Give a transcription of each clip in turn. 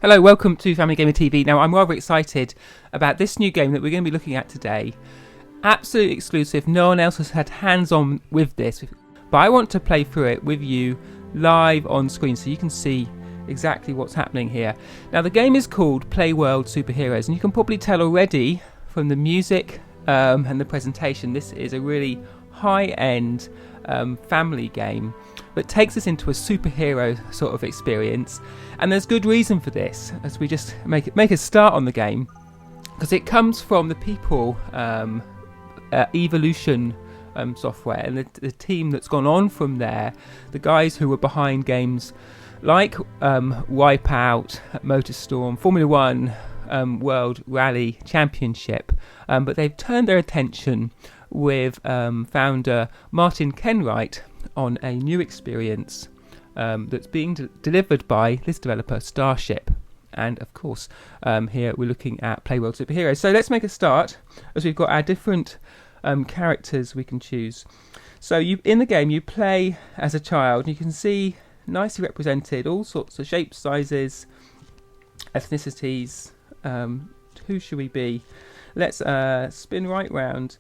Hello, welcome to Family Gamer TV. Now, I'm rather excited about this new game that we're going to be looking at today. Absolutely exclusive, no one else has had hands-on with this, but I want to play through it with you live on screen so you can see exactly what's happening here. Now, the game is called Playworld Superheroes, and you can probably tell already from the music and the presentation, this is a really high-end family game that takes us into a superhero sort of experience, and there's good reason for this as we just make a start on the game, because it comes from the people Evolution software and the team that's gone on from there, the guys who were behind games like Wipeout, MotorStorm, Formula 1, World Rally Championship, but they've turned their attention with founder Martin Kenwright on a new experience that's being delivered by this developer Starship. And of course here we're looking at Playworld Superheroes. So let's make a start, as we've got our different characters we can choose. So in the game you play as a child, and you can see nicely represented all sorts of shapes, sizes, ethnicities. Who should we be? Let's spin right round,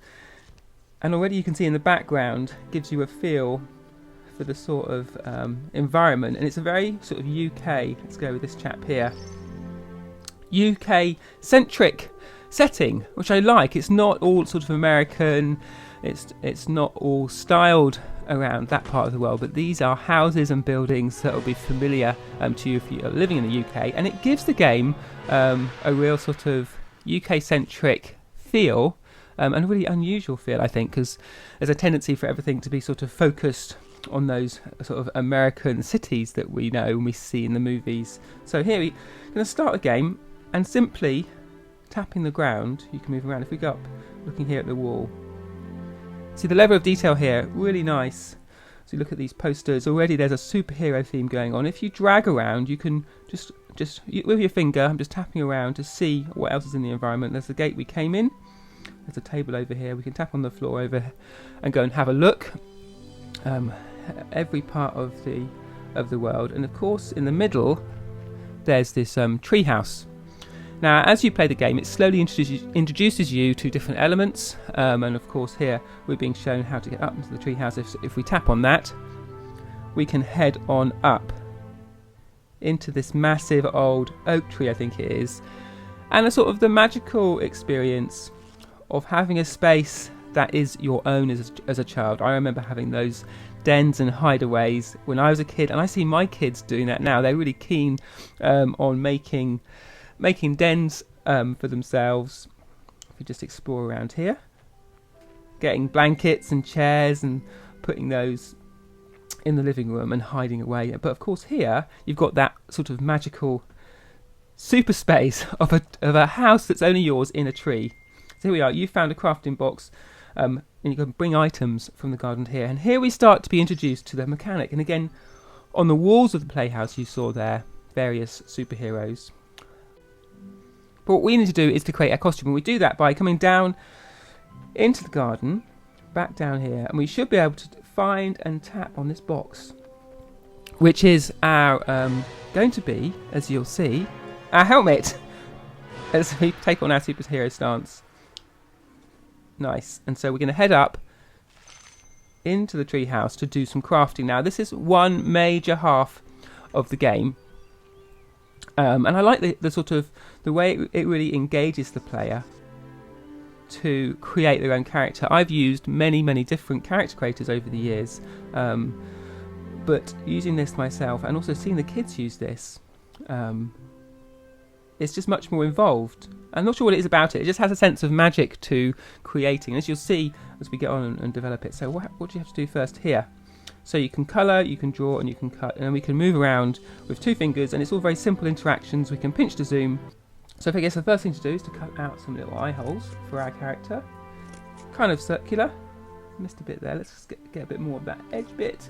and already you can see in the background gives you a feel for the sort of environment, and it's a very sort of UK, let's go with this chap here, UK centric setting, which I like. It's not all sort of American, it's not all styled around that part of the world, but these are houses and buildings that will be familiar to you if you're living in the UK, and it gives the game a real sort of UK centric feel, and a really unusual feel, I think, because there's a tendency for everything to be sort of focused on those sort of American cities that we know and we see in the movies. So here we're going to start the game, and simply tapping the ground, you can move around. If we go up, looking here at the wall, see the level of detail here, really nice. So you look at these posters, already there's a superhero theme going on. If you drag around, you can just with your finger, I'm just tapping around to see what else is in the environment. There's the gate we came in, there's a table over here, we can tap on the floor over and go and have a look. Every part of the world, and of course in the middle there's this treehouse. Now as you play the game, it slowly introduces you to different elements, and of course here we're being shown how to get up into the treehouse. If we tap on that, we can head on up into this massive old oak tree, I think it is, and a sort of the magical experience of having a space that is your own as a child. I remember having those dens and hideaways when I was a kid, and I see my kids doing that now. They're really keen on making dens for themselves. If we just explore around here, getting blankets and chairs and putting those in the living room and hiding away. But of course here you've got that sort of magical super space of a house that's only yours in a tree. So here we are, you found a crafting box, and you can bring items from the garden here. And here we start to be introduced to the mechanic. And again, on the walls of the playhouse you saw there various superheroes. But what we need to do is to create a costume, and we do that by coming down into the garden, back down here, and we should be able to find and tap on this box, which is our going to be, as you'll see, our helmet as we take on our superhero stance. Nice. And so we're going to head up into the treehouse to do some crafting. Now this is one major half of the game, and I like the sort of the way it really engages the player to create their own character. I've used many different character creators over the years, but using this myself and also seeing the kids use this, it's just much more involved. I'm not sure what it is about it. It just has a sense of magic to creating, as you'll see as we get on and develop it. So what do you have to do first here? So you can colour, you can draw, and you can cut, and then we can move around with two fingers, and it's all very simple interactions. We can pinch to zoom. So I guess the first thing to do is to cut out some little eye holes for our character. Kind of circular. Missed a bit there. Let's just get a bit more of that edge bit.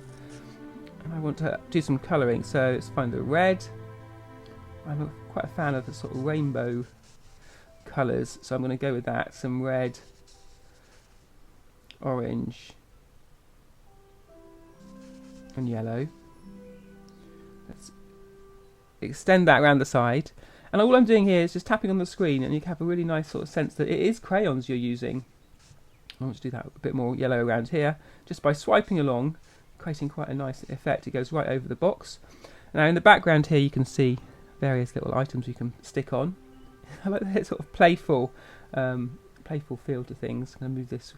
And I want to do some colouring, so let's find the red. I'm quite a fan of the sort of rainbow colours, so I'm going to go with that. Some red, orange, and yellow. Let's extend that around the side. And all I'm doing here is just tapping on the screen, and you can have a really nice sort of sense that it is crayons you're using. I want to do that a bit more yellow around here, just by swiping along, creating quite a nice effect. It goes right over the box. Now in the background here you can see various little items you can stick on. I like the sort of playful feel to things. I'm going to move this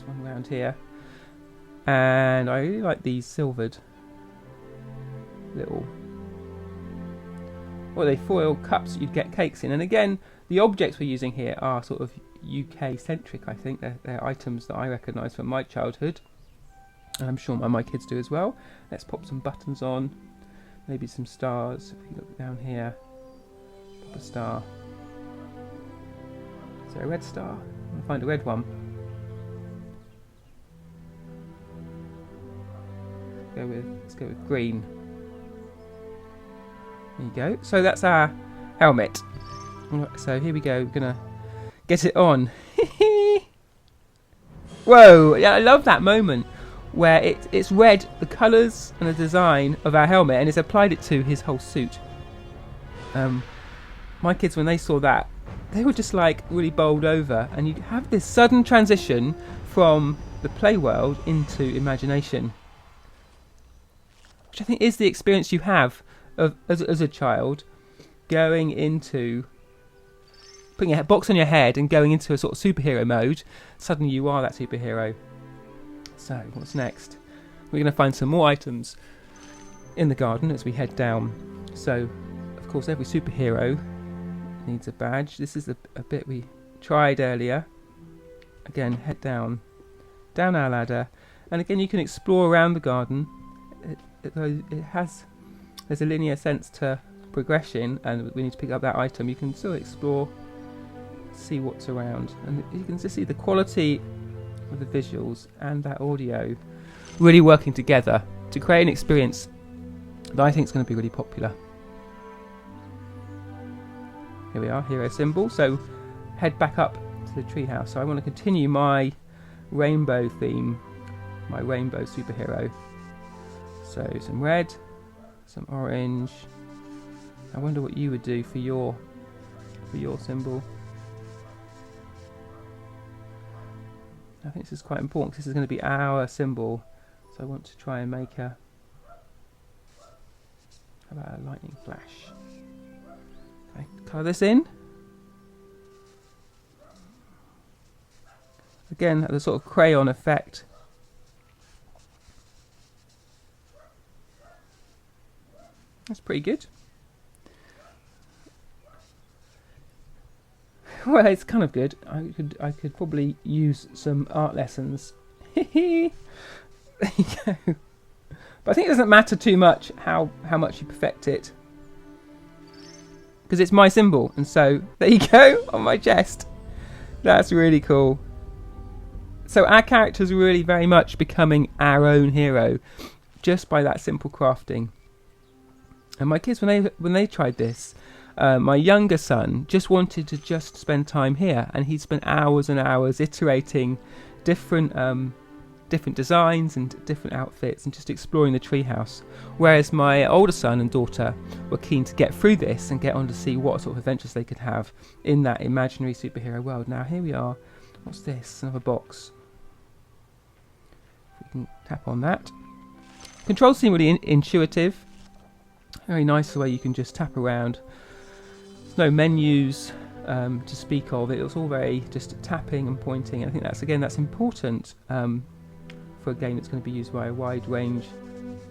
one around here. And I really like these silvered little, what are they, foil cups that you'd get cakes in. And again, the objects we're using here are sort of UK centric, I think. They're items that I recognise from my childhood, and I'm sure my kids do as well. Let's pop some buttons on, maybe some stars. If you look down here, pop a star. Is there a red star? I'm going to find a red one. Let's go with green. There you go. So that's our helmet. So here we go. We're gonna get it on. Whoa! Yeah, I love that moment where it's read the colours and the design of our helmet and it's applied it to his whole suit. My kids, when they saw that, they were just like really bowled over, and you have this sudden transition from the play world into imagination, which I think is the experience you have as a child, going into putting a box on your head and going into a sort of superhero mode. Suddenly you are that superhero. So what's next? We're going to find some more items in the garden as we head down. So of course every superhero needs a badge. This is a bit we tried earlier. Again, head down our ladder, and again you can explore around the garden. There's a linear sense to progression, and we need to pick up that item. You can still explore, see what's around, and you can just see the quality of the visuals and that audio really working together to create an experience that I think is going to be really popular. Here we are, hero symbol. So head back up to the treehouse. So I want to continue my rainbow theme, my rainbow superhero. So some red, some orange. I wonder what you would do for your symbol. I think this is quite important because this is going to be our symbol. So I want to try and make how about a lightning flash? Okay, colour this in. Again, the sort of crayon effect. That's pretty good. Well, it's kind of good. I could probably use some art lessons. There you go. But I think it doesn't matter too much how much you perfect it, because it's my symbol, and so there you go on my chest. That's really cool. So our character's really very much becoming our own hero just by that simple crafting. And my kids, when they tried this, my younger son just wanted to just spend time here, and he spent hours and hours iterating different designs and different outfits and just exploring the treehouse. Whereas my older son and daughter were keen to get through this and get on to see what sort of adventures they could have in that imaginary superhero world. Now here we are. What's this? Another box. If we can tap on that. Controls seem really intuitive. Very nice the way you can just tap around. There's no menus to speak of. It was all very just tapping and pointing. I think that's important for a game that's going to be used by a wide range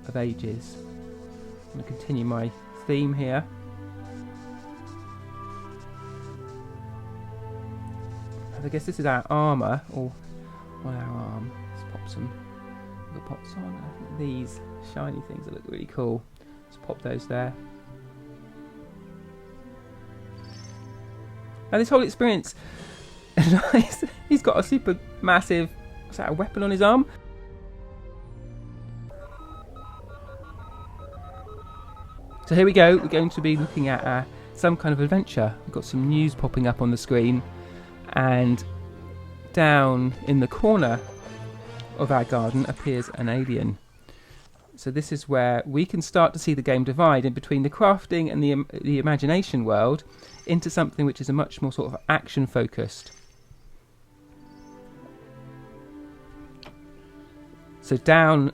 of ages. I'm going to continue my theme here. I guess this is our armour, or on our arm. Let's pop some little pops on. I think these shiny things that look really cool. Let's pop those there. Now this whole experience, he's got a super massive, what's that, a weapon on his arm? So here we go, we're going to be looking at some kind of adventure. We've got some news popping up on the screen, and down in the corner of our garden appears an alien. So this is where we can start to see the game divide in between the crafting and the imagination world into something which is a much more sort of action focused. So down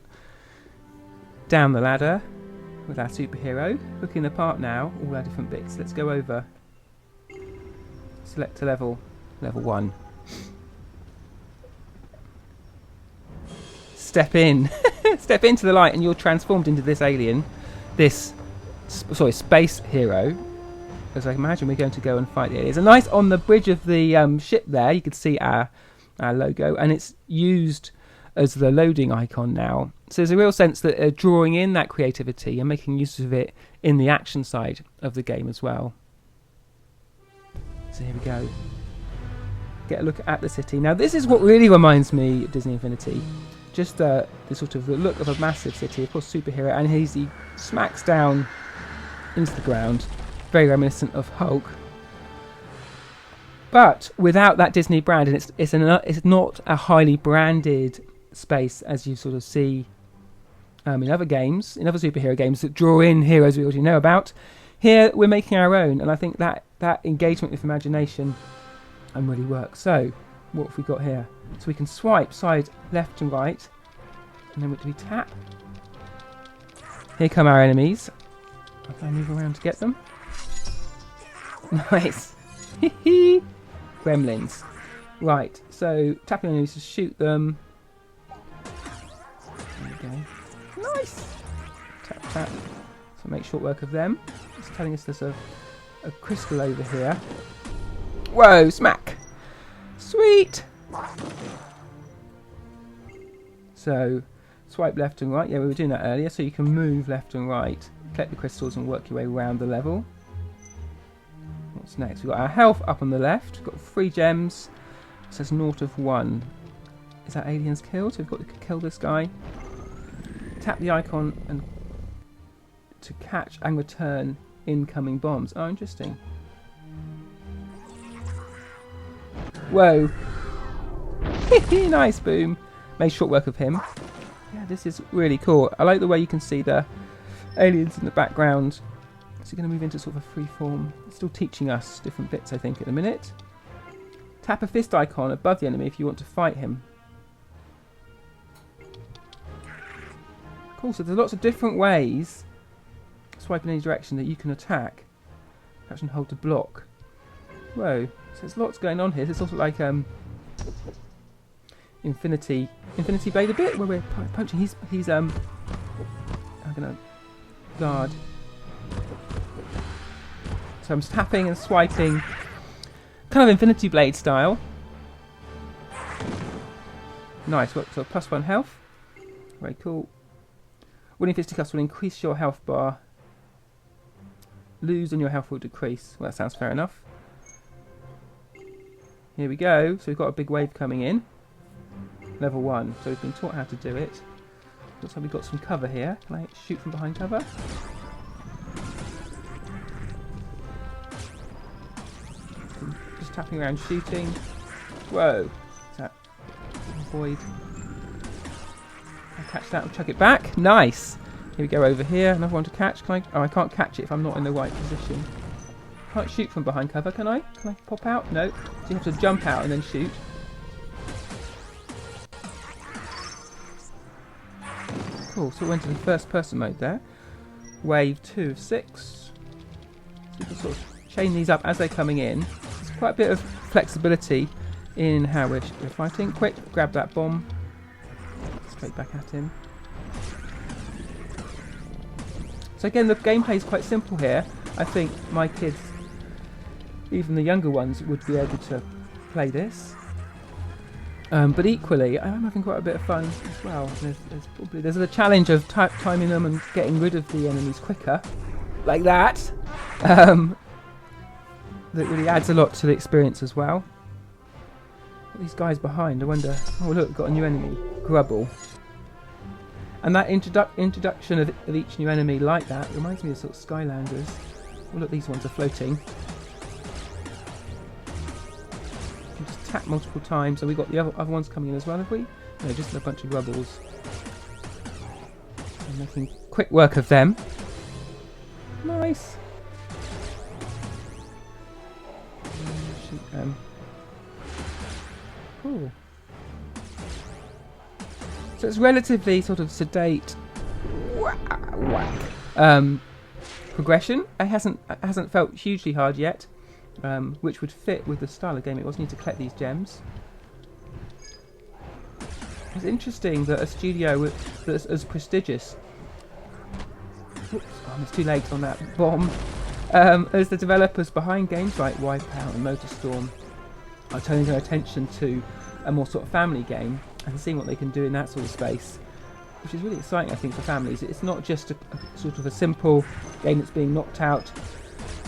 the ladder with our superhero, looking apart now, all our different bits. Let's go over. Select a level 1. Step in. Step into the light and you're transformed into this alien, space hero. As I imagine we're going to go and fight the aliens. And nice on the bridge of the ship there, you can see our logo, and it's used as the loading icon now. So there's a real sense that they're drawing in that creativity and making use of it in the action side of the game as well. So here we go. Get a look at the city. Now this is what really reminds me of Disney Infinity. Just the sort of the look of a massive city, of course superhero, and he smacks down into the ground. Very reminiscent of Hulk. But without that Disney brand, and it's not a highly branded space as you sort of see in other games, in other superhero games that draw in heroes we already know about. Here we're making our own, and I think that engagement with imagination really works. So what have we got here? So we can swipe side left and right, and then what do we tap? Here come our enemies. Can I move around to get them? Nice. Gremlins. Right, so tapping enemies to shoot them. There we go. Nice. Tap, tap. So make short work of them. It's telling us there's a crystal over here. Whoa, smack. Sweet. So swipe left and right. Yeah, we were doing that earlier. So you can move left and right, collect the crystals and work your way around the level. What's next? We've got our health up on the left. We've got 3 gems. It says 0 of 1. Is that aliens killed? So we've got to kill this guy. Tap the icon and to catch and return incoming bombs. Oh, interesting. Whoa. Nice, boom. Made short work of him. Yeah, this is really cool. I like the way you can see the aliens in the background. So you're going to move into sort of a free form. It's still teaching us different bits, I think, at the minute. Tap a fist icon above the enemy if you want to fight him. Cool, so there's lots of different ways, swipe in any direction, that you can attack. Catch and hold to block. Whoa, so there's lots going on here. It's also like Infinity Blade a bit, where we're punching. He's I'm gonna guard. So I'm tapping and swiping, kind of Infinity Blade style. Nice, so +1 health. Very cool. Winning fisticuffs will increase your health bar. Lose and your health will decrease. Well, that sounds fair enough. Here we go. So we've got a big wave coming in. Level 1. So we've been taught how to do it. Looks like we've got some cover here. Can I shoot from behind cover? Just tapping around shooting. Whoa. Is that avoid? I'll catch that and chuck it back. Nice. Here we go over here. Another one to catch. Can I? Oh, I can't catch it if I'm not in the right position. Can't shoot from behind cover, can I? Can I pop out? No. So you have to jump out and then shoot. Cool. So we went to the first person mode there. Wave 2 of 6. So you can sort of chain these up as they're coming in. There's quite a bit of flexibility in how we're fighting. Quick, grab that bomb. Straight back at him. So again, the gameplay is quite simple here. I think my kids, even the younger ones, would be able to play this. But equally, I'm having quite a bit of fun as well. There's a challenge of timing them and getting rid of the enemies quicker, like that. That really adds a lot to the experience as well. These guys behind, I wonder. Oh look, we've got a new enemy, Grubble. And that introduction of each new enemy like that reminds me of sort of Skylanders. Oh look, these ones are floating. You can just tap multiple times, and we've got the other ones coming in as well, have we? No, just a bunch of Grubbles. And making quick work of them. Nice. Shoot them. Cool. So it's relatively sort of sedate progression. It hasn't felt hugely hard yet, which would fit with the style of game it was. Need to collect these gems. It's interesting that a studio that's as prestigious, oops, it's too late on that bomb, as the developers behind games like Wipeout and MotorStorm are turning their attention to a more sort of family game and seeing what they can do in that sort of space, which is really exciting, I think, for families. It's not just a sort of a simple game that's being knocked out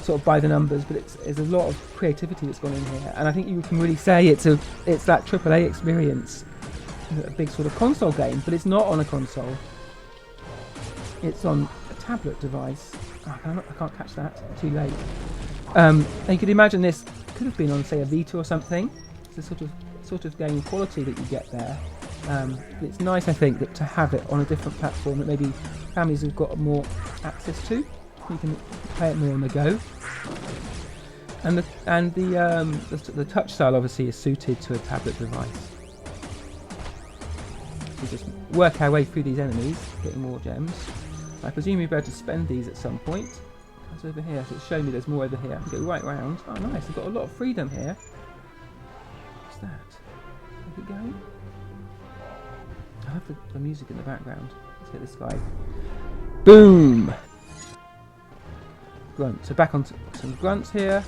sort of by the numbers, but there's a lot of creativity that's gone in here, and I think you can really say it's that AAA experience. A big sort of console game, but it's not on a console. It's on a tablet device. Oh, I can't catch that. Too late. And you could imagine this could have been on, say, a Vita or something. It's a sort of game quality that you get there. It's nice, I think, to have it on a different platform that maybe families have got more access to. You can play it more on the go. And the touch style obviously is suited to a tablet device. We just work our way through these enemies, getting more gems. I presume you'll be able to spend these at some point. That's over here, so it's showing me there's more over here. I can go right round. Oh nice, we've got a lot of freedom here. What's that? Keep it going. I have the music in the background. Let's get this guy. Boom! Grunt. So back on some grunts here.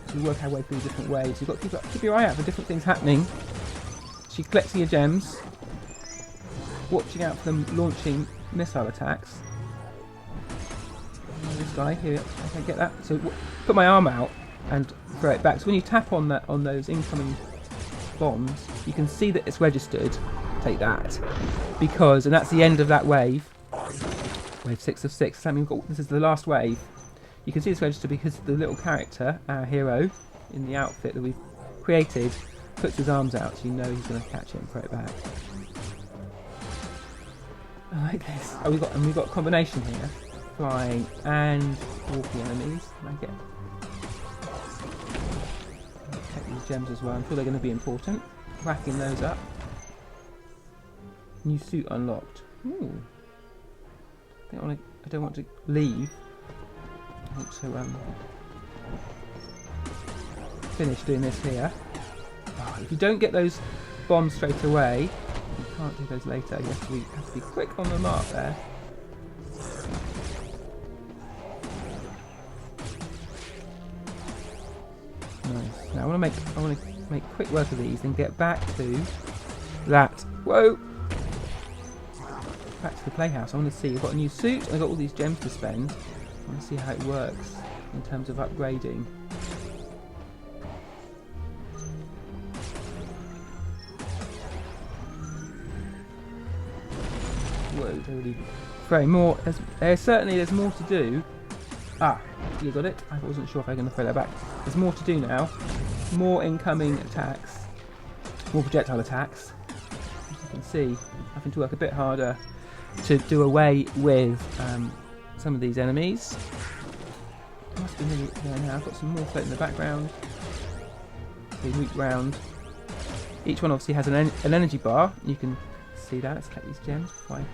So we work our way through different ways. You've got to keep your eye out for different things happening. So you're collecting your gems, watching out for them launching missile attacks. This guy here, I can't get that. So put my arm out and throw it back. So when you tap on those incoming bombs, you can see that it's registered. Take that, and that's the end of that wave. Wave 6 of 6. That means this is the last wave. You can see it's registered because the little character, our hero, in the outfit that we've created, puts his arms out, so you know he's going to catch it and throw it back. I like this. Oh, we've got a combination here: flying and walking enemies. Take these gems as well. I'm sure they're going to be important. Racking those up. New suit unlocked. Ooh. I don't want to leave. I want to finish doing this here. Oh, if you don't get those bombs straight away, you can't do those later. You have to be quick on the mark there. Nice. Now I want to make quick work of these and get back to that. Whoa! Back to the playhouse. I want to see. I've got a new suit and I've got all these gems to spend. I want to see how it works in terms of upgrading. Whoa, they're really throwing more. There's more to do. Ah, you got it? I wasn't sure if I was going to throw that back. There's more to do now. More incoming attacks. More projectile attacks. As you can see, having to work a bit harder to do away with some of these enemies. Must be nearly there now. I've got some more floating in the background. So loop round. Each one obviously has an energy bar. You can see that. Let's collect these gems before I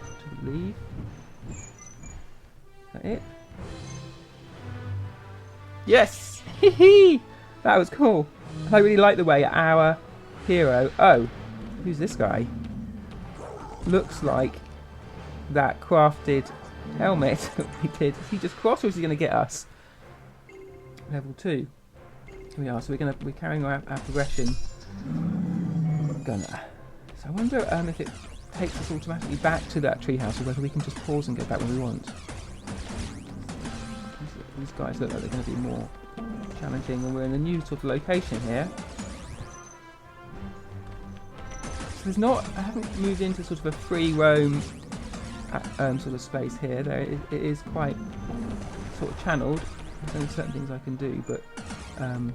leave. Is that it? Yes! Hee that was cool. I really like the way our hero... Oh, who's this guy? Looks like that crafted helmet that we did. Is he just cross or is he going to get us? Level 2. Here we are. So we're carrying our progression. So I wonder if it takes us automatically back to that treehouse or whether we can just pause and go back when we want. These guys look like they're going to be more challenging when we're in a new sort of location here. So there's not... I haven't moved into sort of a free roam sort of space here. It is quite sort of channeled. There's only certain things I can do, but again,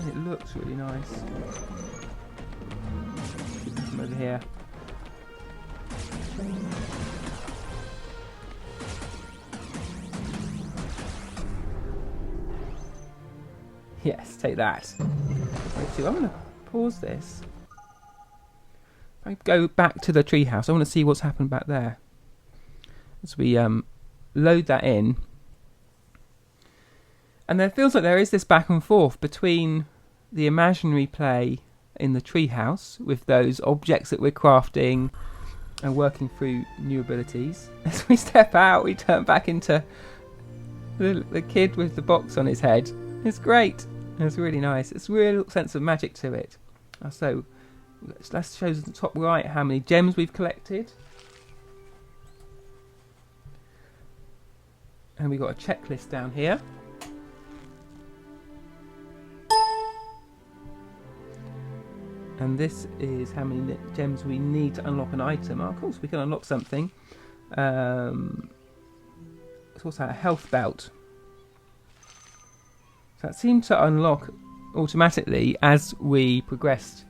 it looks really nice. From over here. Yes, take that. I'm going to pause this. If I go back to the treehouse, I want to see what's happened back there. As we load that in. And there feels like there is this back and forth between the imaginary play in the treehouse with those objects that we're crafting and working through new abilities. As we step out, we turn back into the kid with the box on his head. It's great. It's really nice. It's a real sense of magic to it. So that shows at the top right how many gems we've collected. And we've got a checklist down here. And this is how many gems we need to unlock an item. Oh, of course, we can unlock something. It's also a health belt. So that seemed to unlock automatically as we progressed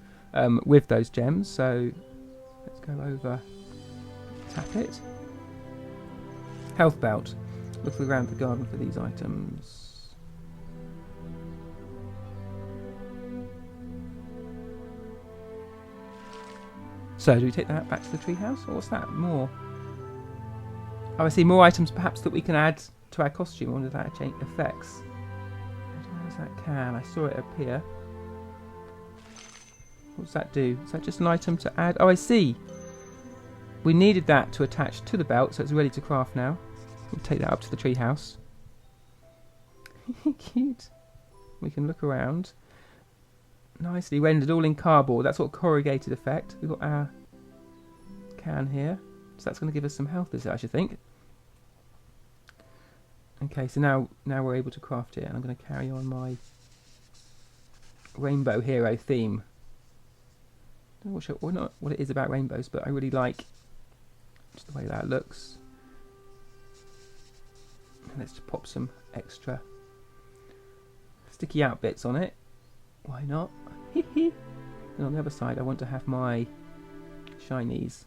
with those gems. So let's go over, tap it. Health belt. Look around the garden for these items. So, do we take that back to the treehouse, or what's that? More? Oh, I see more items perhaps that we can add to our costume. I wonder if that change effects. Where's that can? I saw it appear. What does that do? Is that just an item to add? Oh, I see. We needed that to attach to the belt, so it's ready to craft now. We'll take that up to the treehouse. Cute. We can look around. Nicely rendered, all in cardboard. That's what corrugated effect. We've got our can here. So that's going to give us some health, is it, I should think. Okay, so now we're able to craft it, and I'm going to carry on my rainbow hero theme. I'm not sure what it is about rainbows, but I really like just the way that looks. And let's just pop some extra sticky out bits on it. Why not? And on the other side, I want to have my shinies.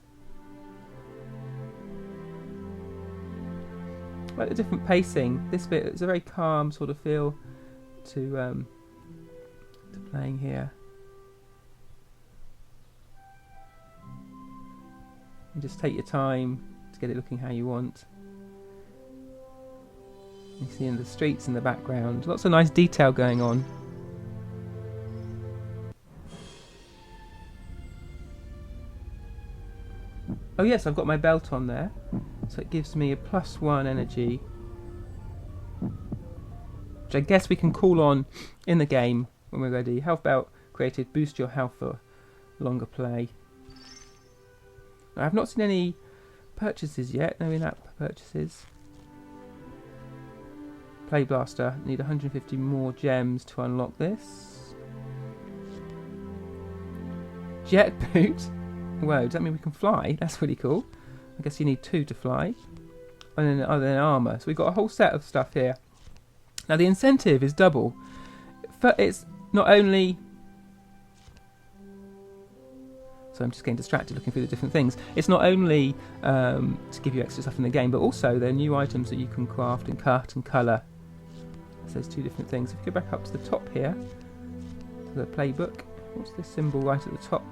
I like the different pacing. This bit is a very calm sort of feel to playing here. You just take your time to get it looking how you want. You see in the streets in the background, lots of nice detail going on. Oh yes, I've got my belt on there, so it gives me a +1 energy, which I guess we can call on in the game when we're ready. Health belt created, boost your health for longer play. Now, I've not seen any purchases yet, no in-app purchases. Play Blaster, need 150 more gems to unlock this. Jet boot. Whoa, does that mean we can fly? That's really cool. I guess you need 2 to fly. And then armour. So we've got a whole set of stuff here. Now the incentive is double. It's not only... So I'm just getting distracted looking through the different things. It's not only to give you extra stuff in the game, but also there are new items that you can craft and cut and colour. So there's 2 different things. If you go back up to the top here, to the playbook, what's this symbol right at the top?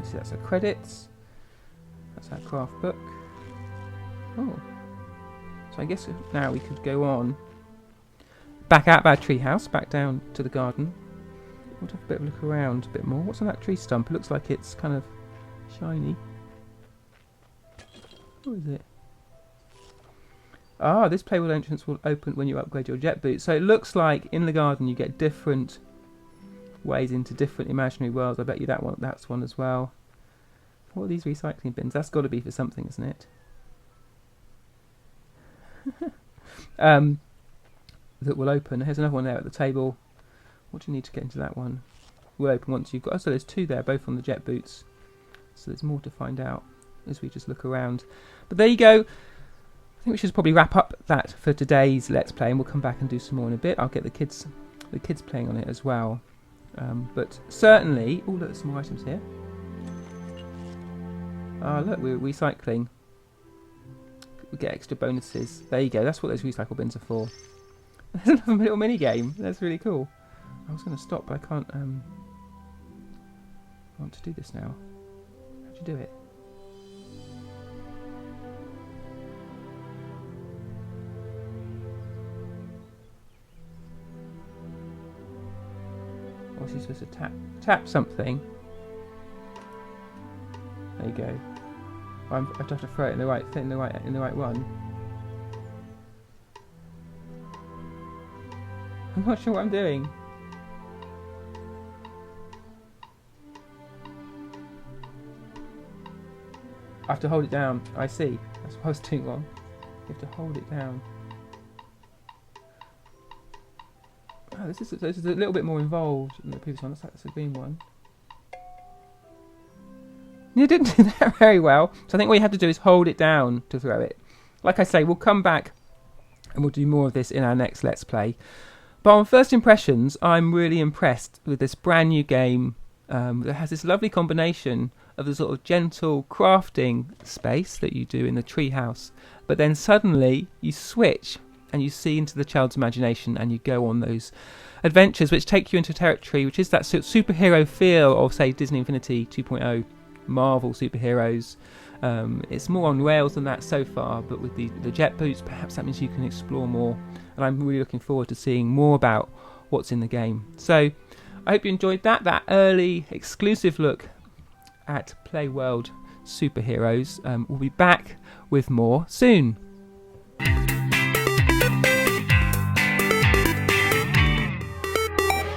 See, that's our credits. That's our craft book. Oh. So I guess now we could go on. Back out of our treehouse, back down to the garden. We'll have a bit of a look around a bit more. What's on that tree stump? It looks like it's kind of shiny. What is it? Ah, this Playworld entrance will open when you upgrade your jet boot. So it looks like in the garden you get different ways into different imaginary worlds. I bet you that's one as well. What are these recycling bins? That's got to be for something, isn't it? That will open. Here's another one there at the table. What do you need to get into that one? Will open once you've got... Oh, so there's 2 there, both on the jet boots. So there's more to find out as we just look around. But there you go. I think we should probably wrap up that for today's Let's Play, and we'll come back and do some more in a bit. I'll get the kids playing on it as well. But certainly... Oh, look, there's some more items here. Ah, look, we're recycling. we get extra bonuses. There you go. That's what those recycle bins are for. There's another little mini game. That's really cool. I was going to stop, but I can't. I want to do this now. How do you do it? What's he supposed to tap? Tap something. There you go. I have to throw it in the right thing, in the right one. I'm not sure what I'm doing. I have to hold it down. I see. That's what I was doing wrong. You have to hold it down. Oh, this is a little bit more involved than the previous one. That's a green one. You didn't do that very well. So I think what you have to do is hold it down to throw it. Like I say, we'll come back and we'll do more of this in our next Let's Play. But on first impressions, I'm really impressed with this brand new game that has this lovely combination of the sort of gentle crafting space that you do in the treehouse. But then suddenly you switch and you see into the child's imagination and you go on those adventures which take you into territory which is that sort of superhero feel of, say, Disney Infinity 2.0, Marvel superheroes. It's more on rails than that so far, but with the jet boots, perhaps that means you can explore more, and I'm really looking forward to seeing more about what's in the game. So I hope you enjoyed that early exclusive look at Playworld Superheroes. We'll be back with more soon.